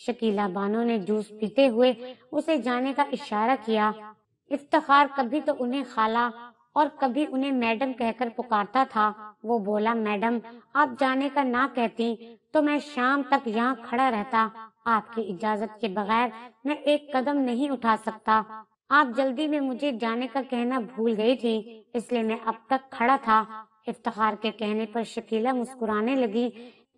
شکیلہ بانو نے جوس پیتے ہوئے اسے جانے کا اشارہ کیا۔ افتخار کبھی تو انہیں خالہ اور کبھی انہیں میڈم کہہ کر پکارتا تھا۔ وہ بولا، میڈم آپ جانے کا نہ کہتی تو میں شام تک یہاں کھڑا رہتا۔ آپ کی اجازت کے بغیر میں ایک قدم نہیں اٹھا سکتا۔ آپ جلدی میں مجھے جانے کا کہنا بھول گئی تھی، اس لیے میں اب تک کھڑا تھا۔ افتخار کے کہنے پر شکیلہ مسکرانے لگی۔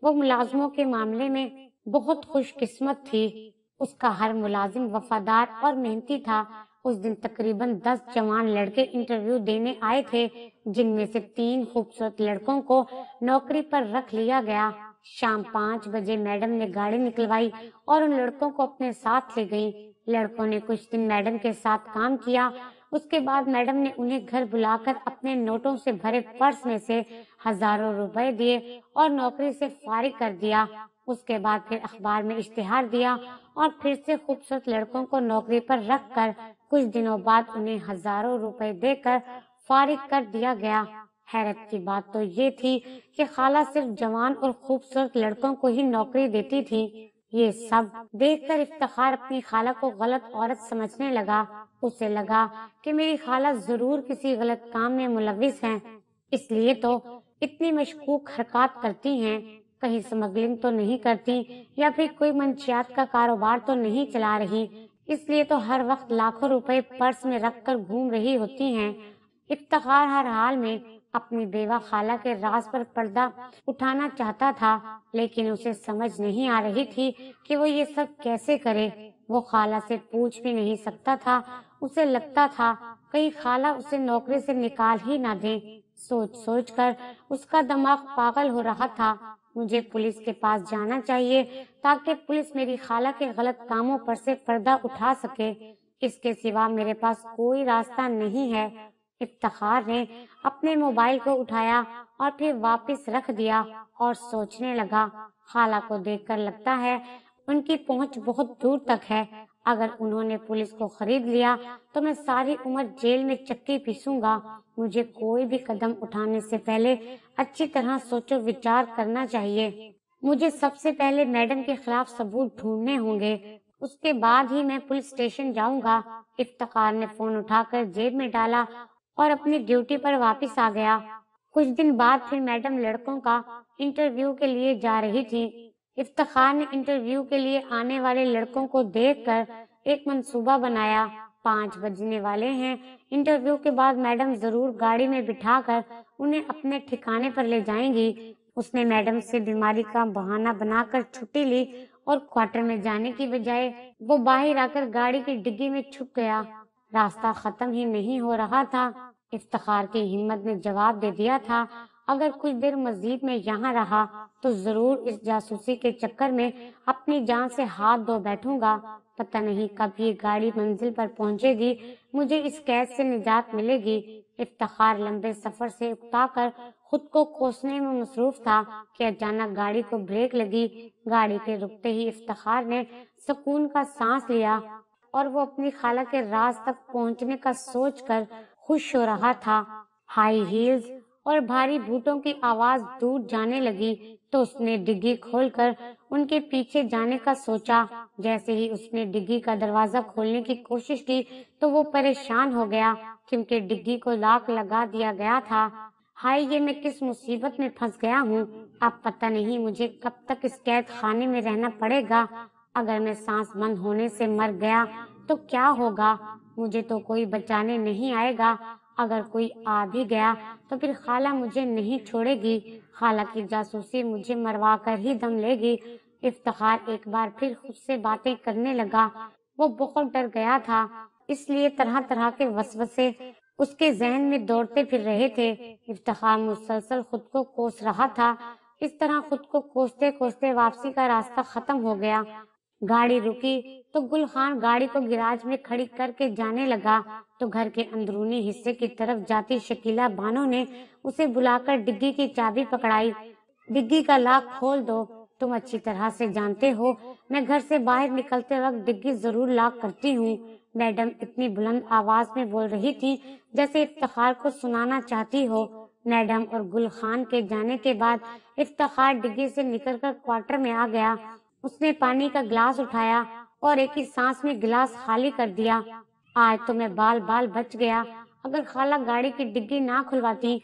وہ ملازموں کے معاملے میں بہت خوش قسمت تھی۔ اس کا ہر ملازم وفادار اور محنتی تھا۔ اس دن تقریباً 10 جوان لڑکے انٹرویو دینے آئے تھے، جن میں سے 3 خوبصورت لڑکوں کو نوکری پر رکھ لیا گیا۔ شام 5 بجے میڈم نے گاڑی نکلوائی اور ان لڑکوں کو اپنے ساتھ لے گئی۔ لڑکوں نے کچھ دن میڈم کے ساتھ کام کیا۔ اس کے بعد میڈم نے انہیں گھر بلا کر اپنے نوٹوں سے بھرے پرس میں سے ہزاروں روپے دیے اور نوکری سے فارغ کر دیا۔ اس کے بعد پھر اخبار میں اشتہار دیا اور پھر سے خوبصورت لڑکوں کو نوکری پر رکھ کر کچھ دنوں بعد انہیں ہزاروں روپے دے کر فارغ کر دیا گیا۔ حیرت کی بات تو یہ تھی کہ خالہ صرف جوان اور خوبصورت لڑکوں کو ہی نوکری دیتی تھی۔ یہ سب دیکھ کر افتخار اپنی خالہ کو غلط عورت سمجھنے لگا۔ اسے لگا کہ میری خالہ ضرور کسی غلط کام میں ملوث ہیں، اس لیے تو اتنی مشکوک حرکات کرتی ہیں۔ کہیں اسمگلنگ تو نہیں کرتی یا پھر کوئی منشیات کا کاروبار تو نہیں چلا رہی، اس لیے تو ہر وقت لاکھوں روپے پرس میں رکھ کر گھوم رہی ہوتی ہیں۔ افتخار ہر حال میں اپنی بیوہ خالہ کے راز پر پردہ اٹھانا چاہتا تھا، لیکن اسے سمجھ نہیں آ رہی تھی کہ وہ یہ سب کیسے کرے۔ وہ خالہ سے پوچھ بھی نہیں سکتا تھا۔ اسے لگتا تھا کہیں خالہ اسے نوکری سے نکال ہی نہ دیں۔ سوچ سوچ کر اس کا دماغ پاگل ہو رہا تھا۔ مجھے پولیس کے پاس جانا چاہیے تاکہ پولیس میری خالہ کے غلط کاموں پر سے پردہ اٹھا سکے۔ اس کے سوا میرے پاس کوئی راستہ نہیں ہے۔ افتخار نے اپنے موبائل کو اٹھایا اور پھر واپس رکھ دیا اور سوچنے لگا، خالہ کو دیکھ کر لگتا ہے ان کی پہنچ بہت دور تک ہے۔ اگر انہوں نے پولیس کو خرید لیا تو میں ساری عمر جیل میں چکی پیسوں گا۔ مجھے کوئی بھی قدم اٹھانے سے پہلے اچھی طرح سوچ و وچار کرنا چاہیے۔ مجھے سب سے پہلے میڈم کے خلاف ثبوت ڈھونڈنے ہوں گے، اس کے بعد ہی میں پولیس اسٹیشن جاؤں گا۔ افتخار نے فون اٹھا کر جیب میں ڈالا اور اپنی ڈیوٹی پر واپس آ گیا۔ کچھ دن بعد پھر میڈم لڑکوں کا انٹرویو کے لیے جا رہی تھی۔ افتخار نے انٹرویو کے لیے آنے والے لڑکوں کو دیکھ کر ایک منصوبہ بنایا۔ 5 بجنے والے ہیں، انٹرویو کے بعد میڈم ضرور گاڑی میں بٹھا کر انہیں اپنے ٹھکانے پر لے جائیں گی۔ اس نے میڈم سے بیماری کا بہانہ بنا کر چھٹی لی اور کوارٹر میں جانے کی بجائے وہ باہر آ کر گاڑی کی ڈگی میں چھپ گیا۔ راستہ ختم ہی نہیں ہو رہا تھا۔ افتخار کی ہمت نے جواب دے دیا تھا، اگر کچھ دیر مزید میں یہاں رہا تو ضرور اس جاسوسی کے چکر میں اپنی جان سے ہاتھ دھو بیٹھوں گا۔ پتہ نہیں کب یہ گاڑی منزل پر پہنچے گی، مجھے اس قید سے نجات ملے گی۔ افتخار لمبے سفر سے اکتا کر خود کو کوسنے میں مصروف تھا کہ اچانک گاڑی کو بریک لگی۔ گاڑی کے رکتے ہی افتخار نے سکون کا سانس لیا اور وہ اپنی خالہ کے راز تک پہنچنے کا سوچ کر خوش ہو رہا تھا۔ ہائی ہیلز اور بھاری بوٹوں کی آواز دور جانے لگی تو اس نے ڈگی کھول کر ان کے پیچھے جانے کا سوچا۔ جیسے ہی اس نے ڈگی کا دروازہ کھولنے کی کوشش کی تو وہ پریشان ہو گیا کیونکہ ڈگی کو لاک لگا دیا گیا تھا۔ ہائے، یہ میں کس مصیبت میں پھنس گیا ہوں۔ اب پتہ نہیں مجھے کب تک اس قید خانے میں رہنا پڑے گا۔ اگر میں سانس بند ہونے سے مر گیا تو کیا ہوگا؟ مجھے تو کوئی بچانے نہیں آئے گا۔ اگر کوئی آ بھی گیا تو پھر خالہ مجھے نہیں چھوڑے گی۔ خالہ کی جاسوسی مجھے مروا کر ہی دم لے گی۔ افتخار ایک بار پھر خود سے باتیں کرنے لگا۔ وہ بہت ڈر گیا تھا، اس لیے طرح طرح کے وسوسے اس کے ذہن میں دوڑتے پھر رہے تھے۔ افتخار مسلسل خود کو کوس رہا تھا۔ اس طرح خود کو کوستے کوستے واپسی کا راستہ ختم ہو گیا۔ گاڑی رکی تو گل خان گاڑی کو گراج میں کھڑی کر کے جانے لگا تو گھر کے اندرونی حصے کی طرف جاتی شکیلہ بانو نے اسے بلا کر ڈگی کی چابی پکڑائی۔ ڈگی کا لاک کھول دو، تم اچھی طرح سے جانتے ہو میں گھر سے باہر نکلتے وقت ڈگی ضرور لاک کرتی ہوں۔ میڈم اتنی بلند آواز میں بول رہی تھی جیسے افتخار کو سنانا چاہتی ہو۔ میڈم اور گل خان کے جانے کے بعد افتخار ڈگی سے نکل کر کوارٹر میں آ گیا۔ اس نے پانی کا گلاس اٹھایا اور ایک ہی سانس میں گلاس خالی کر دیا۔ آج تو میں بال بال بچ گیا۔ اگر خالہ گاڑی کی ڈگی نہ کھلواتی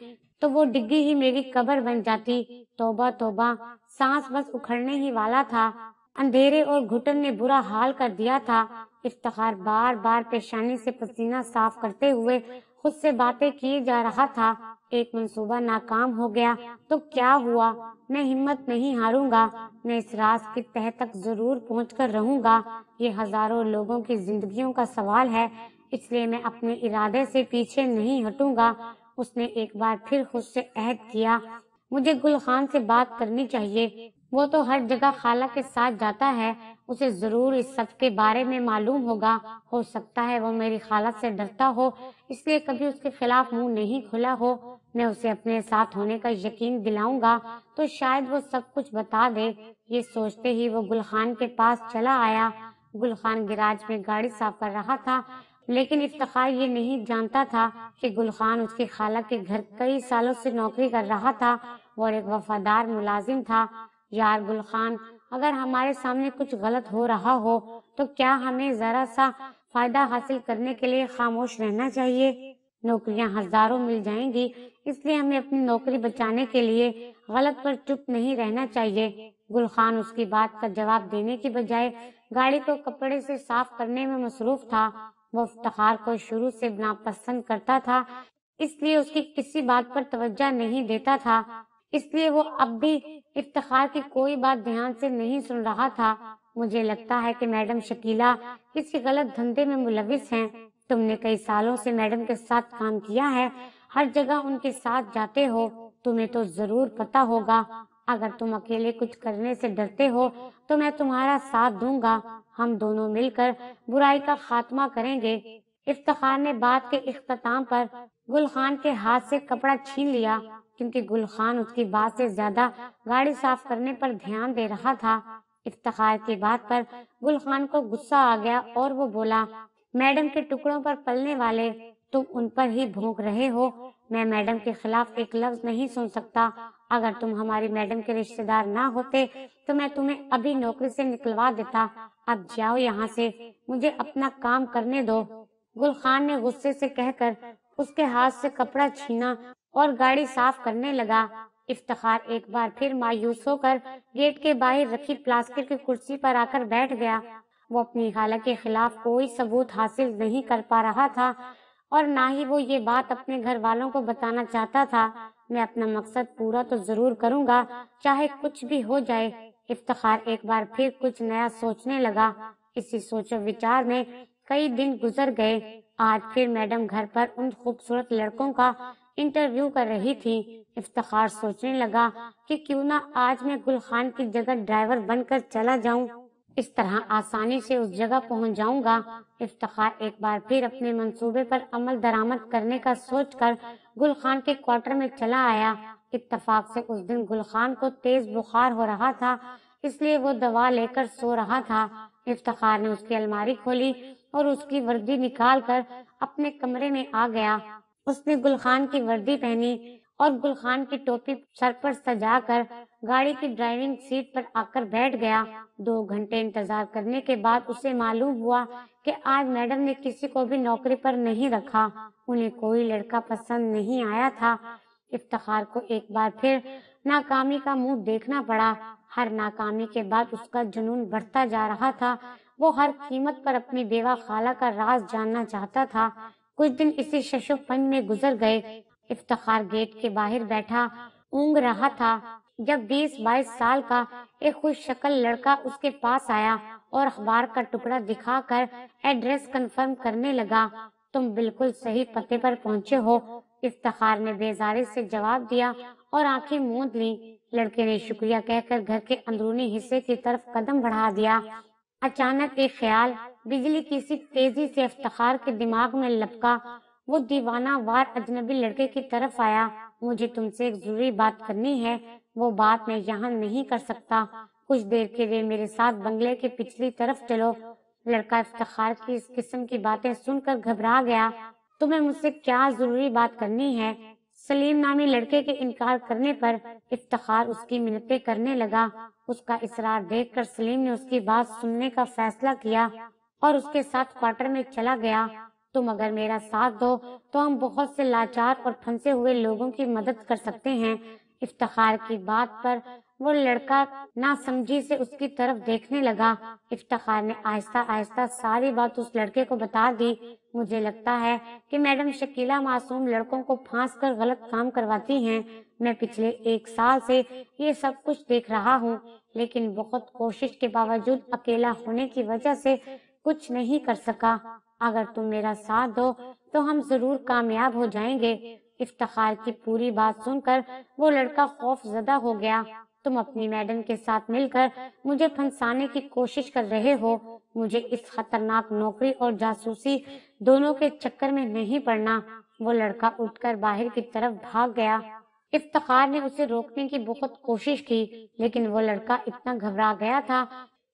تو وہ ڈگی ہی میری قبر بن جاتی۔ توبہ توبہ، سانس بس اکھڑنے ہی والا تھا۔ اندھیرے اور گھٹن نے برا حال کر دیا تھا۔ افتخار بار بار پیشانی سے پسینہ صاف کرتے ہوئے خود سے باتیں کیے جا رہا تھا۔ ایک منصوبہ ناکام ہو گیا تو کیا ہوا؟ میں ہمت نہیں ہاروں گا۔ میں اس راز کی تہہ تک ضرور پہنچ کر رہوں گا۔ یہ ہزاروں لوگوں کی زندگیوں کا سوال ہے، اس لیے میں اپنے ارادے سے پیچھے نہیں ہٹوں گا۔ اس نے ایک بار پھر خود سے عہد کیا۔ مجھے گل خان سے بات کرنی چاہیے۔ وہ تو ہر جگہ خالہ کے ساتھ جاتا ہے، اسے ضرور اس سب کے بارے میں معلوم ہوگا۔ ہو سکتا ہے وہ میری خالہ سے ڈرتا ہو، اس لیے کبھی اس کے خلاف منہ نہیں کھلا ہو۔ میں اسے اپنے ساتھ ہونے کا یقین دلاؤں گا تو شاید وہ سب کچھ بتا دے۔ یہ سوچتے ہی وہ گل خان کے پاس چلا آیا۔ گل خان گراج میں گاڑی صاف کر رہا تھا، لیکن افتخار یہ نہیں جانتا تھا کہ گل خان اس کی خالہ کے گھر کئی سالوں سے نوکری کر رہا تھا اور ایک وفادار ملازم تھا۔ یار گل خان، اگر ہمارے سامنے کچھ غلط ہو رہا ہو تو کیا ہمیں ذرا سا فائدہ حاصل کرنے کے لیے خاموش رہنا چاہیے؟ نوکریاں ہزاروں مل جائیں گی، اس لیے ہمیں اپنی نوکری بچانے کے لیے غلط پر چپ نہیں رہنا چاہیے۔ گل خان اس کی بات کا جواب دینے کی بجائے گاڑی کو کپڑے سے صاف کرنے میں مصروف تھا۔ وہ افتخار کو شروع سے ناپسند کرتا تھا، اس لیے اس کی کسی بات پر توجہ نہیں دیتا تھا، اس لیے وہ اب بھی افتخار کی کوئی بات دھیان سے نہیں سن رہا تھا۔ مجھے لگتا ہے کہ میڈم شکیلہ کسی غلط دھندے میں ملوث ہیں۔ تم نے کئی سالوں سے میڈم کے ساتھ کام کیا ہے، ہر جگہ ان کے ساتھ جاتے ہو، تمہیں تو ضرور پتا ہوگا۔ اگر تم اکیلے کچھ کرنے سے ڈرتے ہو تو میں تمہارا ساتھ دوں گا، ہم دونوں مل کر برائی کا خاتمہ کریں گے۔ افتخار نے بات کے اختتام پر گل خان کے ہاتھ سے کپڑا چھین لیا، کیونکہ گل خان اس کی بات سے زیادہ گاڑی صاف کرنے پر دھیان دے رہا تھا۔ افتخار کی بات پر گل خان کو غصہ آ گیا اور وہ بولا، میڈم کے ٹکڑوں پر پلنے والے، تم ان پر ہی بھونک رہے ہو۔ میں میڈم کے خلاف ایک لفظ نہیں سن سکتا۔ اگر تم ہماری میڈم کے رشتے دار نہ ہوتے تو میں تمہیں ابھی نوکری سے نکلوا دیتا۔ اب جاؤ یہاں سے، مجھے اپنا کام کرنے دو۔ گل خان نے غصے سے کہہ کر اس کے ہاتھ سے کپڑا چھینا اور گاڑی صاف کرنے لگا۔ افتخار ایک بار پھر مایوس ہو کر گیٹ کے باہر رکھی پلاسٹک کی کرسی پر آ کر بیٹھ گیا۔ وہ اپنی خالہ کے خلاف کوئی ثبوت حاصل نہیں کر پا رہا تھا اور نہ ہی وہ یہ بات اپنے گھر والوں کو بتانا چاہتا تھا۔ میں اپنا مقصد پورا تو ضرور کروں گا، چاہے کچھ بھی ہو جائے۔ افتخار ایک بار پھر کچھ نیا سوچنے لگا۔ اسی سوچ و وچار میں کئی دن گزر گئے۔ آج پھر میڈم گھر پر ان خوبصورت لڑکوں کا انٹرویو کر رہی تھی۔ افتخار سوچنے لگا کہ کیوں نہ آج میں گل خان کی جگہ ڈرائیور بن کر چلا جاؤں، اس طرح آسانی سے اس جگہ پہنچ جاؤں گا۔ افتخار ایک بار پھر اپنے منصوبے پر عمل درآمد کرنے کا سوچ کر گل خان کے کوارٹر میں چلا آیا۔ اتفاق سے اس دن گل خان کو تیز بخار ہو رہا تھا، اس لیے وہ دوا لے کر سو رہا تھا۔ افتخار نے اس کی الماری کھولی اور اس کی وردی نکال کر اپنے کمرے میں آ گیا۔ اس نے گل خان کی وردی پہنی اور گل خان کی ٹوپی سر پر سجا کر گاڑی کی ڈرائیونگ سیٹ پر آ کر بیٹھ گیا۔ 2 گھنٹے انتظار کرنے کے بعد اسے معلوم ہوا کہ آج میڈم نے کسی کو بھی نوکری پر نہیں رکھا، انہیں کوئی لڑکا پسند نہیں آیا تھا۔ افتخار کو ایک بار پھر ناکامی کا منہ دیکھنا پڑا۔ ہر ناکامی کے بعد اس کا جنون بڑھتا جا رہا تھا۔ وہ ہر قیمت پر اپنی بیوہ خالہ کا راز جاننا چاہتا تھا۔ کچھ دن اسی شش و پنج میں گزر گئے۔ افتخار گیٹ کے باہر بیٹھا اونگ رہا تھا جب 20-22 سال کا ایک خوش شکل لڑکا اس کے پاس آیا اور اخبار کا ٹکڑا دکھا کر ایڈریس کنفرم کرنے لگا۔ تم بالکل صحیح پتے پر پہنچے ہو، افتخار نے بیزاری سے جواب دیا اور آنکھیں موند لیں۔ لڑکے نے شکریہ کہہ کر گھر کے اندرونی حصے کی طرف قدم بڑھا دیا۔ اچانک ایک خیال بجلی کی سی تیزی سے افتخار کے دماغ میں لپکا۔ وہ دیوانہ وار اجنبی لڑکے کی طرف آیا۔ مجھے تم سے ایک ضروری بات کرنی ہے، وہ بات میں یہاں نہیں کر سکتا، کچھ دیر کے لیے میرے ساتھ بنگلے کے پچھلی طرف چلو۔ لڑکا افتخار کی اس قسم کی باتیں سن کر گھبرا گیا۔ تمہیں مجھ سے کیا ضروری بات کرنی ہے؟ سلیم نامی لڑکے کے انکار کرنے پر افتخار اس کی منتیں کرنے لگا۔ اس کا اصرار دیکھ کر سلیم نے اس کی بات سننے کا فیصلہ کیا اور اس کے ساتھ کوارٹر میں چلا گیا۔ تم اگر میرا ساتھ دو تو ہم بہت سے لاچار اور پھنسے ہوئے لوگوں کی مدد کر سکتے ہیں۔ افتخار کی بات پر وہ لڑکا ناسمجھی سے اس کی طرف دیکھنے لگا۔ افتخار نے آہستہ آہستہ ساری بات اس لڑکے کو بتا دی۔ مجھے لگتا ہے کہ میڈم شکیلہ معصوم لڑکوں کو پھانس کر غلط کام کرواتی ہیں۔ میں پچھلے 1 سال سے یہ سب کچھ دیکھ رہا ہوں، لیکن بہت کوشش کے باوجود اکیلا ہونے کی وجہ سے کچھ نہیں کر سکا۔ اگر تم میرا ساتھ دو تو ہم ضرور کامیاب ہو جائیں گے۔ افتخار کی پوری بات سن کر وہ لڑکا خوف زدہ ہو گیا۔ تم اپنی میڈم کے ساتھ مل کر مجھے پھنسانے کی کوشش کر رہے ہو۔ مجھے اس خطرناک نوکری اور جاسوسی دونوں کے چکر میں نہیں پڑنا۔ وہ لڑکا اٹھ کر باہر کی طرف بھاگ گیا۔ افتخار نے اسے روکنے کی بہت کوشش کی، لیکن وہ لڑکا اتنا گھبرا گیا تھا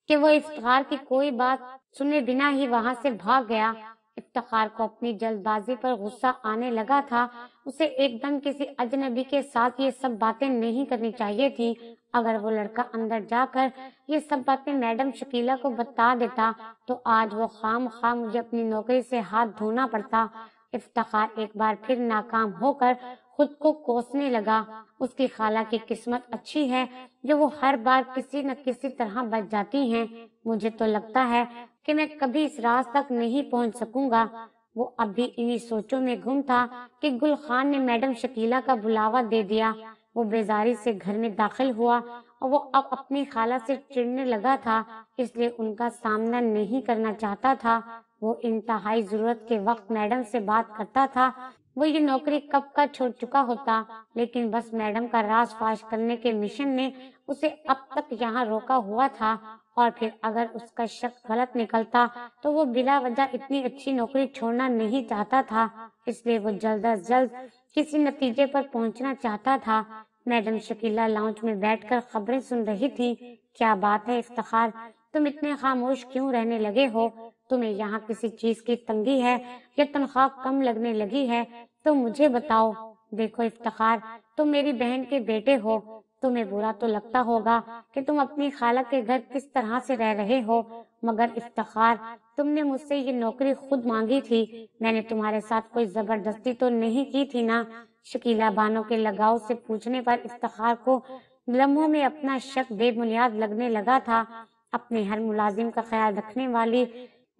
کہ وہ افتخار کی کوئی بات سنے بنا ہی وہاں سے بھاگ گیا۔ افتخار کو اپنی جلد بازی پر غصہ آنے لگا تھا۔ اسے ایک دم کسی اجنبی کے ساتھ یہ سب باتیں نہیں کرنی چاہیے تھی۔ اگر وہ لڑکا اندر جا کر یہ سب باتیں میڈم شکیلہ کو بتا دیتا تو آج وہ خواہ مجھے اپنی نوکری سے ہاتھ دھونا پڑتا۔ افتخار ایک بار پھر ناکام ہو کر خود کو کوسنے لگا۔ اس کی خالہ کی قسمت اچھی ہے جو وہ ہر بار کسی نہ کسی طرح بچ جاتی ہیں۔ مجھے تو لگتا ہے کہ میں کبھی اس راز تک نہیں پہنچ سکوں گا۔ وہ اب بھی انہی سوچوں میں گم تھا کہ گل خان نے میڈم شکیلہ کا بلاوا دے دیا۔ وہ بیزاری سے گھر میں داخل ہوا اور وہ اب اپنی خالہ سے چڑھنے لگا تھا، اس لیے ان کا سامنا نہیں کرنا چاہتا تھا۔ وہ انتہائی ضرورت کے وقت میڈم سے بات کرتا تھا۔ وہ یہ نوکری کب کا چھوڑ چکا ہوتا، لیکن بس میڈم کا راز فاش کرنے کے مشن نے اسے اب تک یہاں روکا ہوا تھا، اور پھر اگر اس کا شک غلط نکلتا تو وہ بلا وجہ اتنی اچھی نوکری چھوڑنا نہیں چاہتا تھا، اس لیے وہ جلد از جلد کسی نتیجے پر پہنچنا چاہتا تھا۔ میڈم شکیلہ لاؤنج میں بیٹھ کر خبریں سن رہی تھی۔ کیا بات ہے افتخار، تم اتنے خاموش کیوں رہنے لگے ہو؟ تمہیں یہاں کسی چیز کی تنگی ہے یا تنخواہ کم لگنے لگی ہے تو مجھے بتاؤ۔ دیکھو افتخار، تم میری بہن کے بیٹے ہو، تمہیں برا تو لگتا ہوگا کہ تم اپنی خالہ کے گھر کس طرح سے رہ رہے ہو، مگر افتخار، تم نے مجھ سے یہ نوکری خود مانگی تھی، میں نے تمہارے ساتھ کوئی زبردستی تو نہیں کی تھی نا؟ شکیلہ بانو کے لگاؤ سے پوچھنے پر افتخار کو لمحوں میں اپنا شک بے بنیاد لگنے لگا تھا۔ اپنے ہر ملازم کا خیال رکھنے والی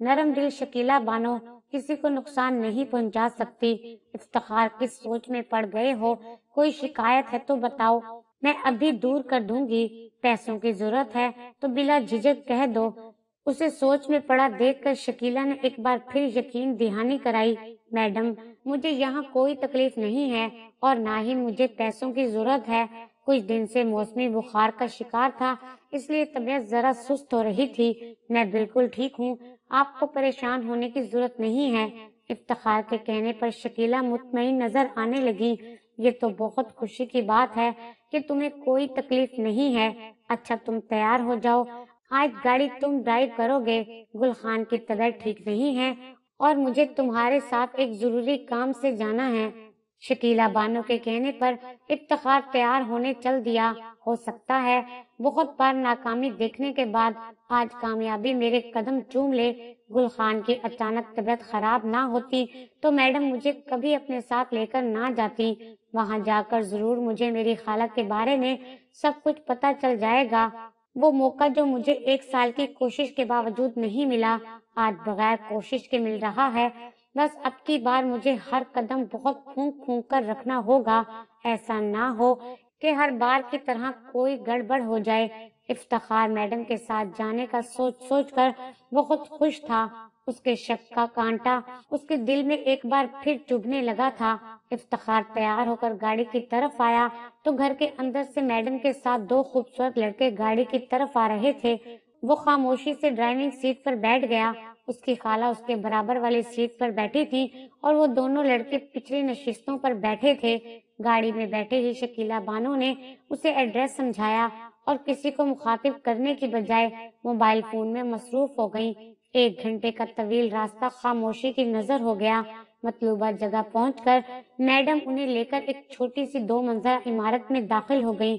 نرم دل شکیلہ بانو کسی کو نقصان نہیں پہنچا سکتی۔ افتخار کس سوچ میں پڑ گئے ہو؟ کوئی شکایت ہے تو بتاؤ، میں ابھی دور کر دوں گی۔ پیسوں کی ضرورت ہے تو بلا جھجک کہہ دو۔ اسے سوچ میں پڑا دیکھ کر شکیلہ نے ایک بار پھر یقین دہانی کرائی۔ میڈم، مجھے یہاں کوئی تکلیف نہیں ہے اور نہ ہی مجھے پیسوں کی ضرورت ہے۔ کچھ دن سے موسمی بخار کا شکار تھا، اس لیے طبیعت ذرا سست ہو رہی تھی۔ میں بالکل ٹھیک ہوں، آپ کو پریشان ہونے کی ضرورت نہیں ہے۔ افتخار کے کہنے پر شکیلہ مطمئن نظر آنے لگی۔ یہ تو بہت خوشی کی بات ہے کہ تمہیں کوئی تکلیف نہیں ہے۔ اچھا، تم تیار ہو جاؤ، آج گاڑی تم ڈرائیو کرو گے۔ گل خان کی طبیعت ٹھیک نہیں ہے اور مجھے تمہارے ساتھ ایک ضروری کام سے جانا ہے۔ شکیلہ بانو کے کہنے پر افتخار تیار ہونے چل دیا۔ ہو سکتا ہے بہت بار ناکامی دیکھنے کے بعد آج کامیابی میرے قدم چوم لے۔ گل خان کی اچانک طبیعت خراب نہ ہوتی تو میڈم مجھے کبھی اپنے ساتھ لے کر نہ جاتی۔ وہاں جا کر ضرور مجھے میری خالہ کے بارے میں سب کچھ پتہ چل جائے گا۔ وہ موقع جو مجھے 1 سال کی کوشش کے باوجود نہیں ملا، آج بغیر کوشش کے مل رہا ہے۔ بس اب کی بار مجھے ہر قدم بہت پھونک پھونک کر رکھنا ہوگا، ایسا نہ ہو کہ ہر بار کی طرح کوئی گڑبڑ ہو جائے۔ افتخار میڈم کے ساتھ جانے کا سوچ کر بہت خوش تھا۔ اس کے شک کا کانٹا اس کے دل میں ایک بار پھر چبھنے لگا تھا۔ افتخار تیار ہو کر گاڑی کی طرف آیا تو گھر کے اندر سے میڈم کے ساتھ 2 خوبصورت لڑکے گاڑی کی طرف آ رہے تھے۔ وہ خاموشی سے ڈرائیونگ سیٹ پر بیٹھ گیا۔ اس کی خالہ اس کے برابر والی سیٹ پر بیٹھی تھی اور وہ دونوں لڑکے پچھلی نشستوں پر بیٹھے تھے۔ گاڑی میں بیٹھے ہی شکیلہ بانو نے اسے ایڈریس سمجھایا اور کسی کو مخاطب کرنے کی بجائے موبائل فون میں مصروف ہو گئی۔ 1 گھنٹے کا طویل راستہ خاموشی کی نظر ہو گیا۔ مطلوبہ جگہ پہنچ کر میڈم انہیں لے کر ایک چھوٹی سی 2 منزلہ عمارت میں داخل ہو گئی۔